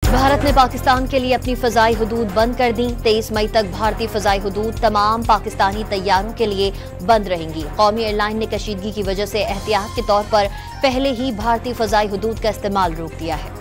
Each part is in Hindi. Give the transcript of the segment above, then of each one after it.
भारत ने पाकिस्तान के लिए अपनी फजाई हुदूद बंद कर दी। 23 मई तक भारतीय फजाई हुदूद तमाम पाकिस्तानी तैयारों के लिए बंद रहेंगी। कौमी एयरलाइन ने कशीदगी की वजह से एहतियात के तौर पर पहले ही भारतीय फजाई हुदूद का इस्तेमाल रोक दिया है।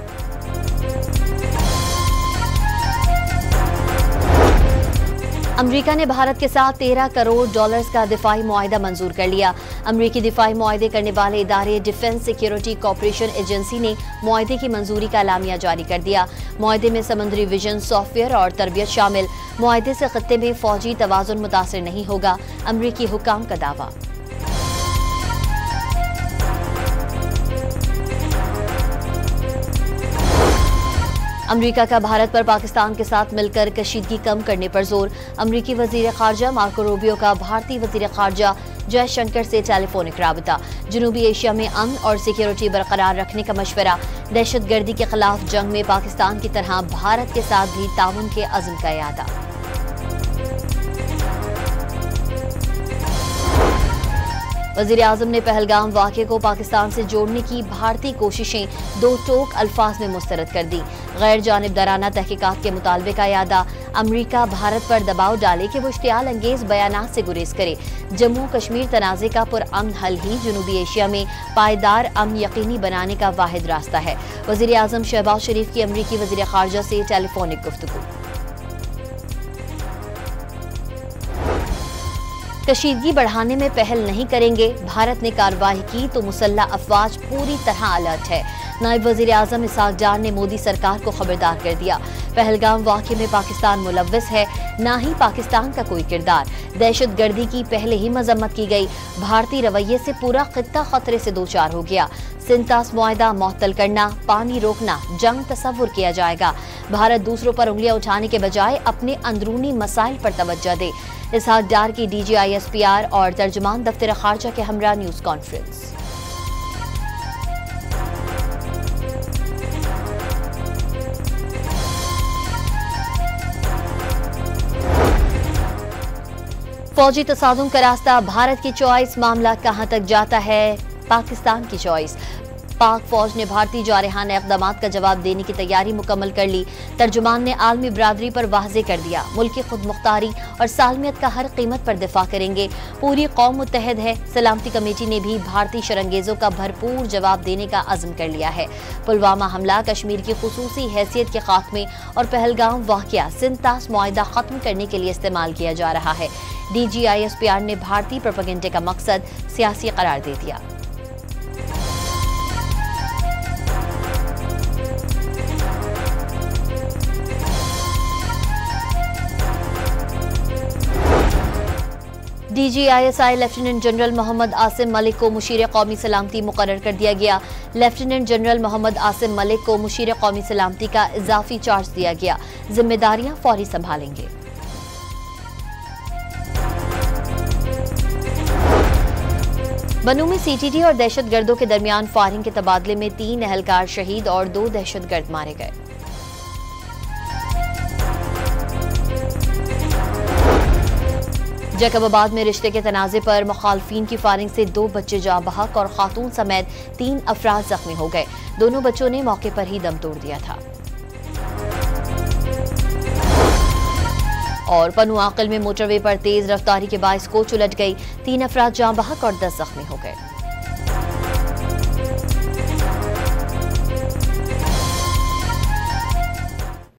अमेरिका ने भारत के साथ $13 करोड़ का दिफाई मुआहिदा मंजूर कर लिया। अमेरिकी दिफाई मुआहिदे करने वाले इदारे डिफेंस सिक्योरिटी कॉर्पोरेशन एजेंसी ने मुआहिदे की मंजूरी का एलामिया जारी कर दिया। मुआहिदे में समुद्री विजन, सॉफ्टवेयर और तरबियत शामिल। मुआहिदे से खत्ते में फौजी तवाज़ुन मुतासिर नहीं होगा, अमेरिकी हुकाम का दावा। अमेरिका का भारत पर पाकिस्तान के साथ मिलकर कशीदगी कम करने पर जोर। अमेरिकी वजीर खारजा मार्को रूबियो का भारतीय वजीर खारजा जयशंकर से टेलीफोनिक राबता। जनूबी एशिया में अमन और सिक्योरिटी बरकरार रखने का मशवरा। दहशतगर्दी के खिलाफ जंग में पाकिस्तान की तरह भारत के साथ भी ताउन के अज़्म का इरादा। वज़ीर आज़म ने पहलगाम वाक़े को पाकिस्तान से जोड़ने की भारतीय कोशिशें दो टोक अल्फाज में मुस्तरद कर दी। गैर जानिबदाराना तहकीकात के मुतालबे का यादा। अमरीका भारत पर दबाव डाले कि वो इश्तियाल अंगेज बयानात से गुरेज करे। जम्मू कश्मीर तनाज़े का पुरअमन हल ही जनूबी एशिया में पायदार अमन यकीनी बनाने का वाहिद रास्ता है। वज़ीर आज़म शहबाज शरीफ की अमरीकी वज़ीर खारजा से टेलीफोनिक गुफ्तगू। कशीदगी बढ़ाने में पहल नहीं करेंगे। भारत ने कार्रवाई की तो मुसल्लह अफवाज पूरी तरह अलर्ट है। नायब वज़ीर आज़म इसहाक डार ने मोदी सरकार को खबरदार कर दिया। पहलगाम वाक़े में पाकिस्तान मुलव्वस है, ना ही पाकिस्तान का कोई किरदार। दहशतगर्दी की पहले ही मजम्मत की गई। भारतीय रवैये से पूरा खित्ता खतरे से दो चार हो गया। सिंतास मुआहिदा मुअत्तल करना, पानी रोकना, जंग तसव्वुर किया जाएगा। भारत दूसरों पर उंगलियां उठाने के बजाय अपने अंदरूनी मसाइल पर तवज्जो दे। इसहाक डार की DGISPR और तर्जुमान दफ्तर खारजा के हमरा न्यूज कॉन्फ्रेंस। फौजी तसादुम का रास्ता, भारत की चॉइस, मामला कहां तक जाता है पाकिस्तान की चॉइस। पाक फौज ने भारतीय जारहाना इक़दामात का जवाब देने की तैयारी मुकम्मल कर ली। तर्जुमान ने आलमी बरादरी पर वाज़े कर दिया, मुल्क की खुद मुख्तारी और सालमियत का हर कीमत पर दिफा करेंगे। पूरी कौम मुत्तहद है। सलामती कमेटी ने भी भारतीय शरंगेजों का भरपूर जवाब देने का अज़्म कर लिया है। पुलवामा हमला, कश्मीर की खुसूसी हैसियत के खात्मे और पहलगाम वाक़या सिंतास मुआहिदा खत्म करने के लिए इस्तेमाल किया जा रहा है। DGISPR ने भारतीय प्रोपेगेंडे का मकसद सियासी करार दे दिया। DGISI lieutenant general Mohammad Asim Malik को मुशीर कौमी सलामती मुकर्रर कर दिया गया। लेफ्टिनेंट जनरल मोहम्मद आसिम मलिक को मुशीर कौमी सलामती का इजाफी चार्ज दिया गया। जिम्मेदारियां फौरी संभालेंगे। बनू में CTT और दहशतगर्दों के दरमियान फायरिंग के तबादले में 3 एहलकार शहीद और 2 दहशतगर्द मारे गए। जैकबाबाद में रिश्ते के तनाज़े पर मुखालफिन की फायरिंग से 2 बच्चे जाँ बहक और खातून समेत 3 अफराद जख्मी हो गए। दोनों बच्चों ने मौके पर ही दम तोड़ दिया था। और पनू आकिल में मोटरवे पर तेज रफ्तारी के बाइस कोच उलट गई। 3 अफराद जाँ बहक और 10 जख्मी हो गए।